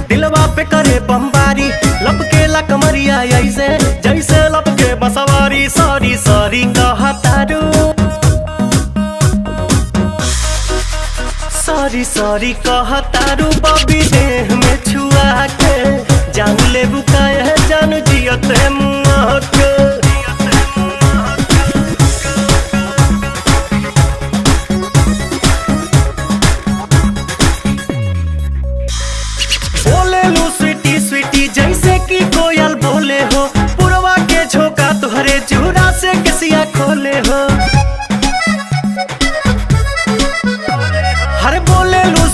दिलवा पे करे बमबारी, लपकेला कमरिया ऐसे जैसे लपके बसवारी। सॉरी सॉरी कहतारू, सॉरी सॉरी कहतारू बबी देह में छुआ के। जान ले बुकाए है जान जियत है मुआ के। बोले लू स्वीटी स्वीटी जैसे कि कोयल बोले हो। पुरवा के झोंका तुहरे चूड़ा से कसिया खोले हो। हर बोले लू